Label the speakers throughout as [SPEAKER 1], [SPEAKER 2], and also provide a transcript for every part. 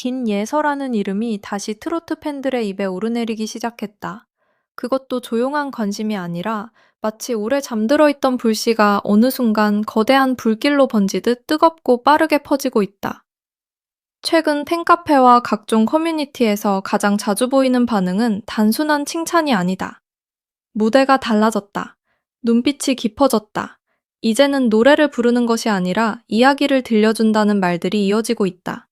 [SPEAKER 1] 김예서라는 이름이 다시 트로트 팬들의 입에 오르내리기 시작했다. 그것도 조용한 관심이 아니라 마치 오래 잠들어 있던 불씨가 어느 순간 거대한 불길로 번지듯 뜨겁고 빠르게 퍼지고 있다. 최근 팬카페와 각종 커뮤니티에서 가장 자주 보이는 반응은 단순한 칭찬이 아니다. 무대가 달라졌다. 눈빛이 깊어졌다. 이제는 노래를 부르는 것이 아니라 이야기를 들려준다는 말들이 이어지고 있다.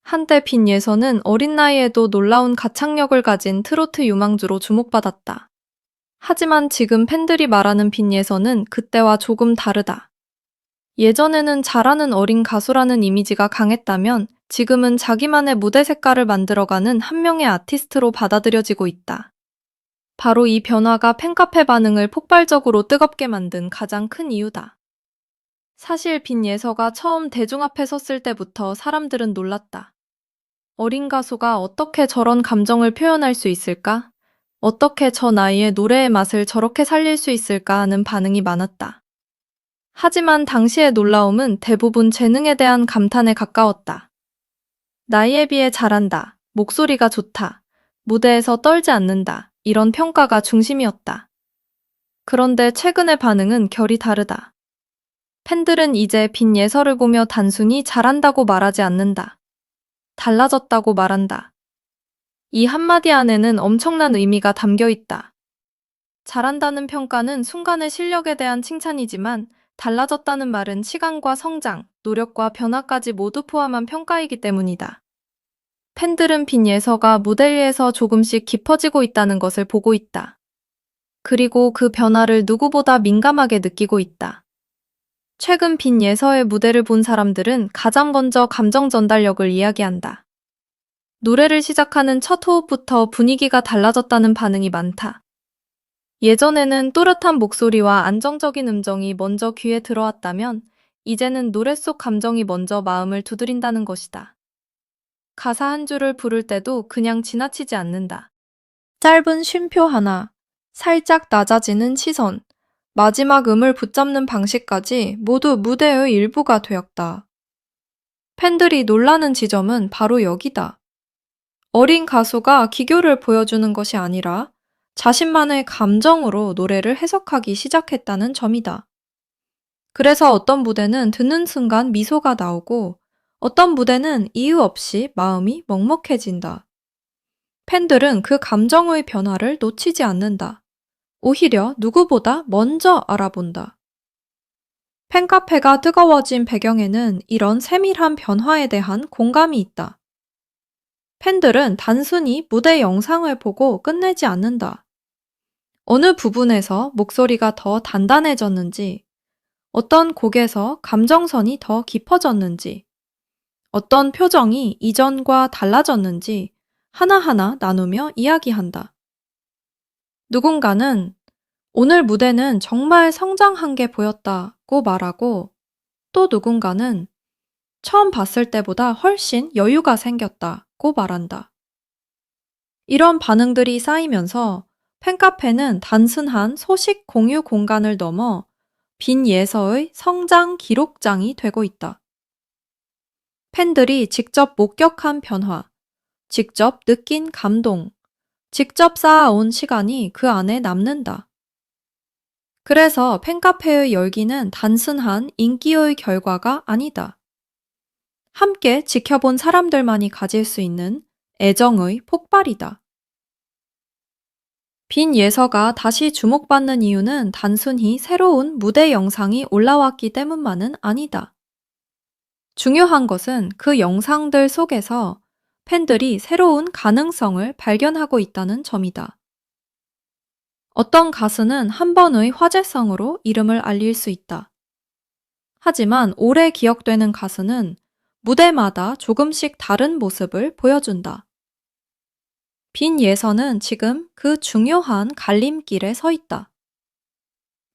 [SPEAKER 1] 한때 빈예서는 어린 나이에도 놀라운 가창력을 가진 트로트 유망주로 주목받았다. 하지만 지금 팬들이 말하는 빈예서는 그때와 조금 다르다. 예전에는 잘하는 어린 가수라는 이미지가 강했다면 지금은 자기만의 무대 색깔을 만들어가는 한 명의 아티스트로 받아들여지고 있다. 바로 이 변화가 팬카페 반응을 폭발적으로 뜨겁게 만든 가장 큰 이유다. 사실 빈예서가 처음 대중 앞에 섰을 때부터 사람들은 놀랐다. 어린 가수가 어떻게 저런 감정을 표현할 수 있을까? 어떻게 저 나이에 노래의 맛을 저렇게 살릴 수 있을까 하는 반응이 많았다. 하지만 당시의 놀라움은 대부분 재능에 대한 감탄에 가까웠다. 나이에 비해 잘한다. 목소리가 좋다. 무대에서 떨지 않는다. 이런 평가가 중심이었다. 그런데 최근의 반응은 결이 다르다. 팬들은 이제 빈예서를 보며 단순히 잘한다고 말하지 않는다. 달라졌다고 말한다. 이 한마디 안에는 엄청난 의미가 담겨 있다. 잘한다는 평가는 순간의 실력에 대한 칭찬이지만 달라졌다는 말은 시간과 성장, 노력과 변화까지 모두 포함한 평가이기 때문이다. 팬들은 빈예서가 무대 위에서 조금씩 깊어지고 있다는 것을 보고 있다. 그리고 그 변화를 누구보다 민감하게 느끼고 있다. 최근 빈예서의 무대를 본 사람들은 가장 먼저 감정 전달력을 이야기한다. 노래를 시작하는 첫 호흡부터 분위기가 달라졌다는 반응이 많다. 예전에는 또렷한 목소리와 안정적인 음정이 먼저 귀에 들어왔다면 이제는 노래 속 감정이 먼저 마음을 두드린다는 것이다. 가사 한 줄을 부를 때도 그냥 지나치지 않는다. 짧은 쉼표 하나, 살짝 낮아지는 시선, 마지막 음을 붙잡는 방식까지 모두 무대의 일부가 되었다. 팬들이 놀라는 지점은 바로 여기다. 어린 가수가 기교를 보여주는 것이 아니라 자신만의 감정으로 노래를 해석하기 시작했다는 점이다. 그래서 어떤 무대는 듣는 순간 미소가 나오고 어떤 무대는 이유 없이 마음이 먹먹해진다. 팬들은 그 감정의 변화를 놓치지 않는다. 오히려 누구보다 먼저 알아본다. 팬카페가 뜨거워진 배경에는 이런 세밀한 변화에 대한 공감이 있다. 팬들은 단순히 무대 영상을 보고 끝내지 않는다. 어느 부분에서 목소리가 더 단단해졌는지, 어떤 곡에서 감정선이 더 깊어졌는지, 어떤 표정이 이전과 달라졌는지 하나하나 나누며 이야기한다. 누군가는 오늘 무대는 정말 성장한 게 보였다고 말하고 또 누군가는 처음 봤을 때보다 훨씬 여유가 생겼다고 말한다. 이런 반응들이 쌓이면서 팬카페는 단순한 소식 공유 공간을 넘어 빈 예서의 성장 기록장이 되고 있다. 팬들이 직접 목격한 변화, 직접 느낀 감동, 직접 쌓아온 시간이 그 안에 남는다. 그래서 팬카페의 열기는 단순한 인기의 결과가 아니다. 함께 지켜본 사람들만이 가질 수 있는 애정의 폭발이다. 빈 예서가 다시 주목받는 이유는 단순히 새로운 무대 영상이 올라왔기 때문만은 아니다. 중요한 것은 그 영상들 속에서 팬들이 새로운 가능성을 발견하고 있다는 점이다. 어떤 가수는 한 번의 화제성으로 이름을 알릴 수 있다. 하지만 오래 기억되는 가수는 무대마다 조금씩 다른 모습을 보여준다. 빈 예서는 지금 그 중요한 갈림길에 서 있다.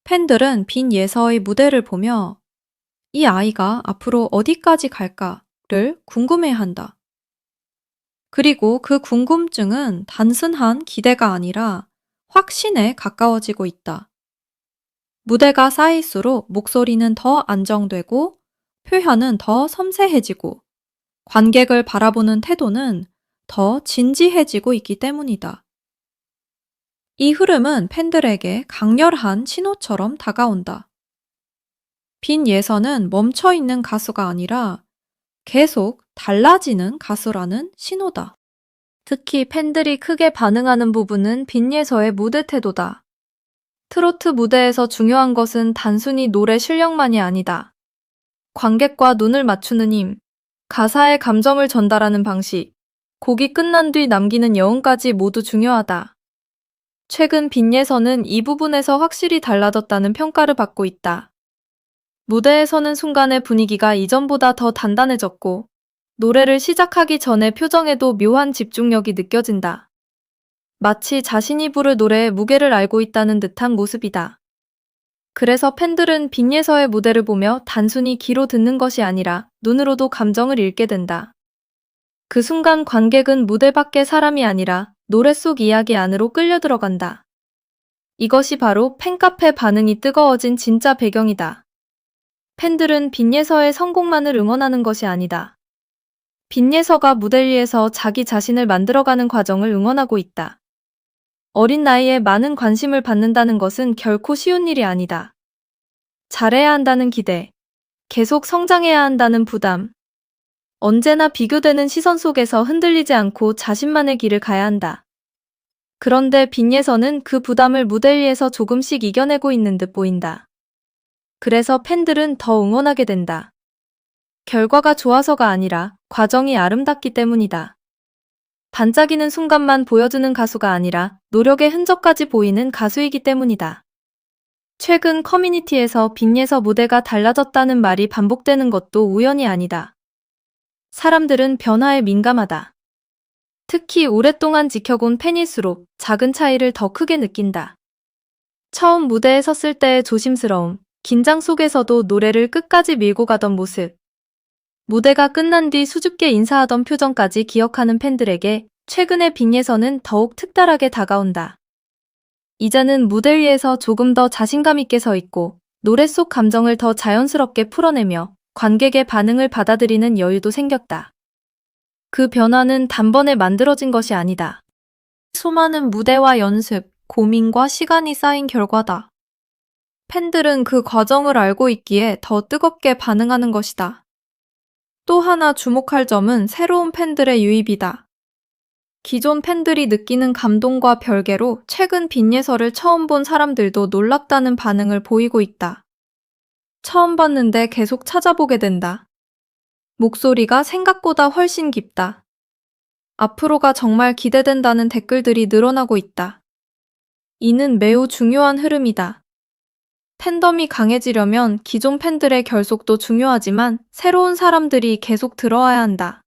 [SPEAKER 1] 팬들은 빈 예서의 무대를 보며 이 아이가 앞으로 어디까지 갈까를 궁금해한다. 그리고 그 궁금증은 단순한 기대가 아니라 확신에 가까워지고 있다. 무대가 쌓일수록 목소리는 더 안정되고 표현은 더 섬세해지고 관객을 바라보는 태도는 더 진지해지고 있기 때문이다. 이 흐름은 팬들에게 강렬한 신호처럼 다가온다. 빈 예선은 멈춰 있는 가수가 아니라 계속 달라지는 가수라는 신호다. 특히 팬들이 크게 반응하는 부분은 빈예서의 무대 태도다. 트로트 무대에서 중요한 것은 단순히 노래 실력만이 아니다. 관객과 눈을 맞추는 힘, 가사의 감정을 전달하는 방식, 곡이 끝난 뒤 남기는 여운까지 모두 중요하다. 최근 빈예서는 이 부분에서 확실히 달라졌다는 평가를 받고 있다. 무대에 서는 순간의 분위기가 이전보다 더 단단해졌고, 노래를 시작하기 전에 표정에도 묘한 집중력이 느껴진다. 마치 자신이 부를 노래의 무게를 알고 있다는 듯한 모습이다. 그래서 팬들은 빈예서의 무대를 보며 단순히 귀로 듣는 것이 아니라 눈으로도 감정을 읽게 된다. 그 순간 관객은 무대 밖의 사람이 아니라 노래 속 이야기 안으로 끌려 들어간다. 이것이 바로 팬카페 반응이 뜨거워진 진짜 배경이다. 팬들은 빈예서의 성공만을 응원하는 것이 아니다. 빈예서가 무대 위에서 자기 자신을 만들어가는 과정을 응원하고 있다. 어린 나이에 많은 관심을 받는다는 것은 결코 쉬운 일이 아니다. 잘해야 한다는 기대, 계속 성장해야 한다는 부담, 언제나 비교되는 시선 속에서 흔들리지 않고 자신만의 길을 가야 한다. 그런데 빈예서는 그 부담을 무대 위에서 조금씩 이겨내고 있는 듯 보인다. 그래서 팬들은 더 응원하게 된다. 결과가 좋아서가 아니라 과정이 아름답기 때문이다. 반짝이는 순간만 보여주는 가수가 아니라 노력의 흔적까지 보이는 가수이기 때문이다. 최근 커뮤니티에서 빈예서 무대가 달라졌다는 말이 반복되는 것도 우연이 아니다. 사람들은 변화에 민감하다. 특히 오랫동안 지켜본 팬일수록 작은 차이를 더 크게 느낀다. 처음 무대에 섰을 때의 조심스러움, 긴장 속에서도 노래를 끝까지 밀고 가던 모습, 무대가 끝난 뒤 수줍게 인사하던 표정까지 기억하는 팬들에게 최근의 빈예서는 더욱 특별하게 다가온다. 이제는 무대 위에서 조금 더 자신감 있게 서 있고 노래 속 감정을 더 자연스럽게 풀어내며 관객의 반응을 받아들이는 여유도 생겼다. 그 변화는 단번에 만들어진 것이 아니다. 수많은 무대와 연습, 고민과 시간이 쌓인 결과다. 팬들은 그 과정을 알고 있기에 더 뜨겁게 반응하는 것이다. 또 하나 주목할 점은 새로운 팬들의 유입이다. 기존 팬들이 느끼는 감동과 별개로 최근 빈예서를 처음 본 사람들도 놀랍다는 반응을 보이고 있다. 처음 봤는데 계속 찾아보게 된다. 목소리가 생각보다 훨씬 깊다. 앞으로가 정말 기대된다는 댓글들이 늘어나고 있다. 이는 매우 중요한 흐름이다. 팬덤이 강해지려면 기존 팬들의 결속도 중요하지만 새로운 사람들이 계속 들어와야 한다.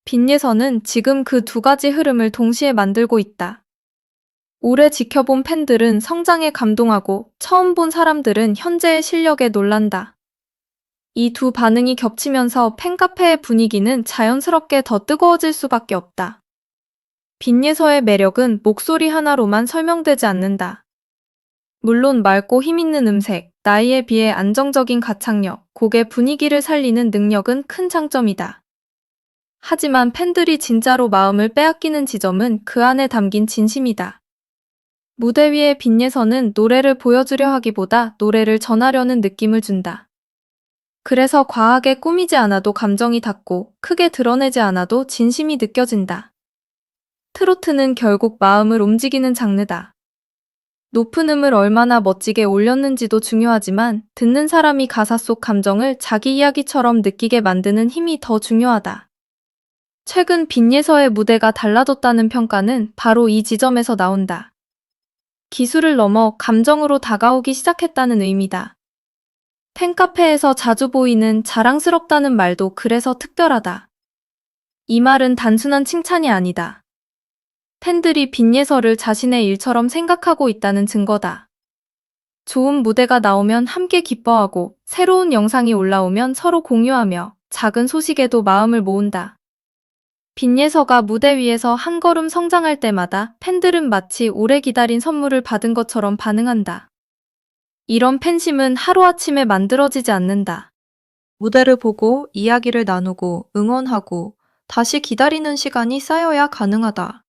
[SPEAKER 1] 빈예서는 지금 그 두 가지 흐름을 동시에 만들고 있다. 오래 지켜본 팬들은 성장에 감동하고 처음 본 사람들은 현재의 실력에 놀란다. 이 두 반응이 겹치면서 팬카페의 분위기는 자연스럽게 더 뜨거워질 수밖에 없다. 빈예서의 매력은 목소리 하나로만 설명되지 않는다. 물론 맑고 힘있는 음색, 나이에 비해 안정적인 가창력, 곡의 분위기를 살리는 능력은 큰 장점이다. 하지만 팬들이 진짜로 마음을 빼앗기는 지점은 그 안에 담긴 진심이다. 무대 위의 빈예서는 노래를 보여주려 하기보다 노래를 전하려는 느낌을 준다. 그래서 과하게 꾸미지 않아도 감정이 닿고 크게 드러내지 않아도 진심이 느껴진다. 트로트는 결국 마음을 움직이는 장르다. 높은 음을 얼마나 멋지게 올렸는지도 중요하지만 듣는 사람이 가사 속 감정을 자기 이야기처럼 느끼게 만드는 힘이 더 중요하다. 최근 빈예서의 무대가 달라졌다는 평가는 바로 이 지점에서 나온다. 기술을 넘어 감정으로 다가오기 시작했다는 의미다. 팬카페에서 자주 보이는 자랑스럽다는 말도 그래서 특별하다. 이 말은 단순한 칭찬이 아니다. 팬들이 빈예서를 자신의 일처럼 생각하고 있다는 증거다. 좋은 무대가 나오면 함께 기뻐하고 새로운 영상이 올라오면 서로 공유하며 작은 소식에도 마음을 모은다. 빈예서가 무대 위에서 한 걸음 성장할 때마다 팬들은 마치 오래 기다린 선물을 받은 것처럼 반응한다. 이런 팬심은 하루아침에 만들어지지 않는다. 무대를 보고 이야기를 나누고 응원하고 다시 기다리는 시간이 쌓여야 가능하다.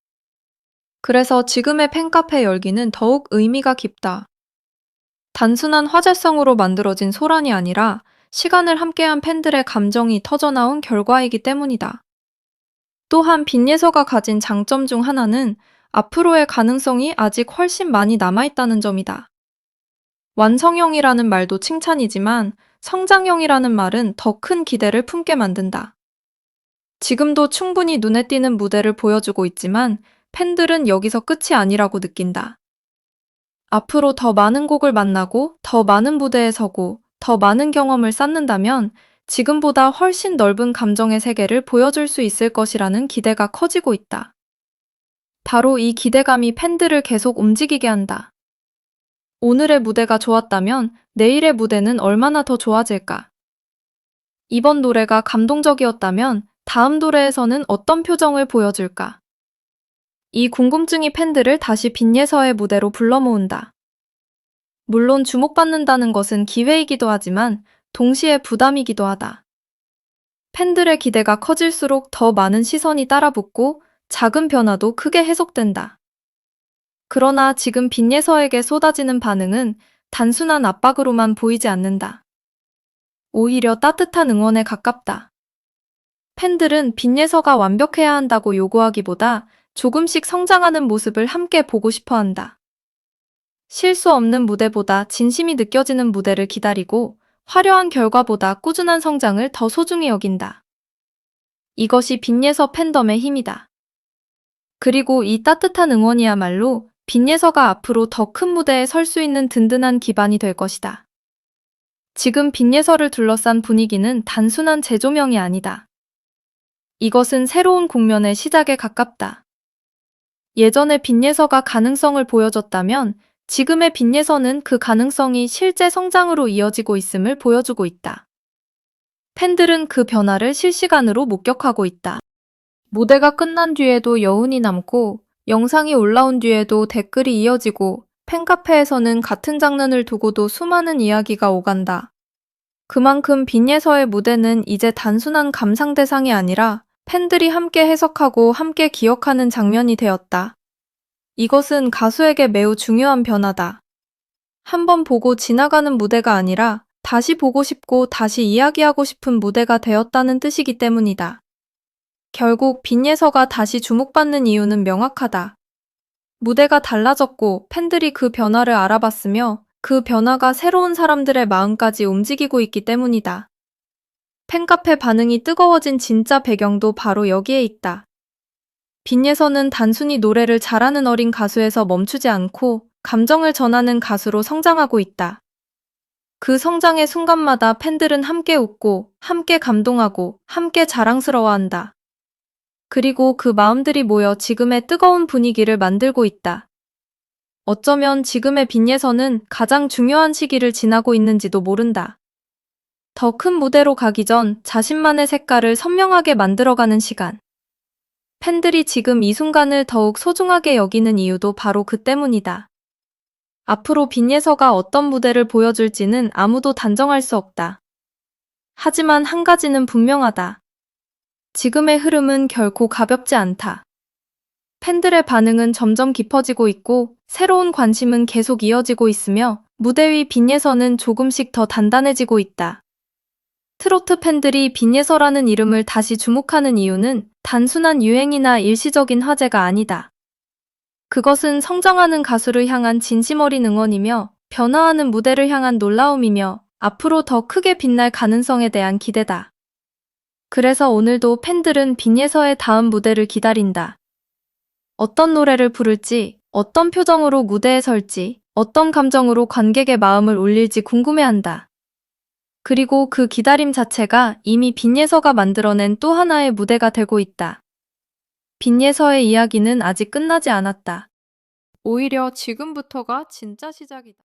[SPEAKER 1] 그래서 지금의 팬카페 열기는 더욱 의미가 깊다. 단순한 화제성으로 만들어진 소란이 아니라 시간을 함께한 팬들의 감정이 터져나온 결과이기 때문이다. 또한 빈예서가 가진 장점 중 하나는 앞으로의 가능성이 아직 훨씬 많이 남아있다는 점이다. 완성형이라는 말도 칭찬이지만 성장형이라는 말은 더 큰 기대를 품게 만든다. 지금도 충분히 눈에 띄는 무대를 보여주고 있지만 팬들은 여기서 끝이 아니라고 느낀다. 앞으로 더 많은 곡을 만나고 더 많은 무대에 서고 더 많은 경험을 쌓는다면 지금보다 훨씬 넓은 감정의 세계를 보여줄 수 있을 것이라는 기대가 커지고 있다. 바로 이 기대감이 팬들을 계속 움직이게 한다. 오늘의 무대가 좋았다면 내일의 무대는 얼마나 더 좋아질까? 이번 노래가 감동적이었다면 다음 노래에서는 어떤 표정을 보여줄까? 이 궁금증이 팬들을 다시 빈예서의 무대로 불러 모은다. 물론 주목받는다는 것은 기회이기도 하지만 동시에 부담이기도 하다. 팬들의 기대가 커질수록 더 많은 시선이 따라붙고 작은 변화도 크게 해석된다. 그러나 지금 빈예서에게 쏟아지는 반응은 단순한 압박으로만 보이지 않는다. 오히려 따뜻한 응원에 가깝다. 팬들은 빈예서가 완벽해야 한다고 요구하기보다 조금씩 성장하는 모습을 함께 보고 싶어 한다. 실수 없는 무대보다 진심이 느껴지는 무대를 기다리고 화려한 결과보다 꾸준한 성장을 더 소중히 여긴다. 이것이 빈예서 팬덤의 힘이다. 그리고 이 따뜻한 응원이야말로 빈예서가 앞으로 더 큰 무대에 설 수 있는 든든한 기반이 될 것이다. 지금 빈예서를 둘러싼 분위기는 단순한 재조명이 아니다. 이것은 새로운 국면의 시작에 가깝다. 예전에 빈예서가 가능성을 보여줬다면 지금의 빈예서는 그 가능성이 실제 성장으로 이어지고 있음을 보여주고 있다. 팬들은 그 변화를 실시간으로 목격하고 있다. 무대가 끝난 뒤에도 여운이 남고 영상이 올라온 뒤에도 댓글이 이어지고 팬카페에서는 같은 장면을 두고도 수많은 이야기가 오간다. 그만큼 빈예서의 무대는 이제 단순한 감상 대상이 아니라 팬들이 함께 해석하고 함께 기억하는 장면이 되었다. 이것은 가수에게 매우 중요한 변화다. 한 번 보고 지나가는 무대가 아니라 다시 보고 싶고 다시 이야기하고 싶은 무대가 되었다는 뜻이기 때문이다. 결국 빈예서가 다시 주목받는 이유는 명확하다. 무대가 달라졌고 팬들이 그 변화를 알아봤으며 그 변화가 새로운 사람들의 마음까지 움직이고 있기 때문이다. 팬카페 반응이 뜨거워진 진짜 배경도 바로 여기에 있다. 빈예서는 단순히 노래를 잘하는 어린 가수에서 멈추지 않고 감정을 전하는 가수로 성장하고 있다. 그 성장의 순간마다 팬들은 함께 웃고, 함께 감동하고, 함께 자랑스러워한다. 그리고 그 마음들이 모여 지금의 뜨거운 분위기를 만들고 있다. 어쩌면 지금의 빈예서는 가장 중요한 시기를 지나고 있는지도 모른다. 더 큰 무대로 가기 전 자신만의 색깔을 선명하게 만들어가는 시간. 팬들이 지금 이 순간을 더욱 소중하게 여기는 이유도 바로 그 때문이다. 앞으로 빈예서가 어떤 무대를 보여줄지는 아무도 단정할 수 없다. 하지만 한 가지는 분명하다. 지금의 흐름은 결코 가볍지 않다. 팬들의 반응은 점점 깊어지고 있고 새로운 관심은 계속 이어지고 있으며 무대 위 빈예서는 조금씩 더 단단해지고 있다. 트로트 팬들이 빈예서라는 이름을 다시 주목하는 이유는 단순한 유행이나 일시적인 화제가 아니다. 그것은 성장하는 가수를 향한 진심 어린 응원이며 변화하는 무대를 향한 놀라움이며 앞으로 더 크게 빛날 가능성에 대한 기대다. 그래서 오늘도 팬들은 빈예서의 다음 무대를 기다린다. 어떤 노래를 부를지, 어떤 표정으로 무대에 설지, 어떤 감정으로 관객의 마음을 울릴지 궁금해한다. 그리고 그 기다림 자체가 이미 빈예서가 만들어낸 또 하나의 무대가 되고 있다. 빈예서의 이야기는 아직 끝나지 않았다. 오히려 지금부터가 진짜 시작이다.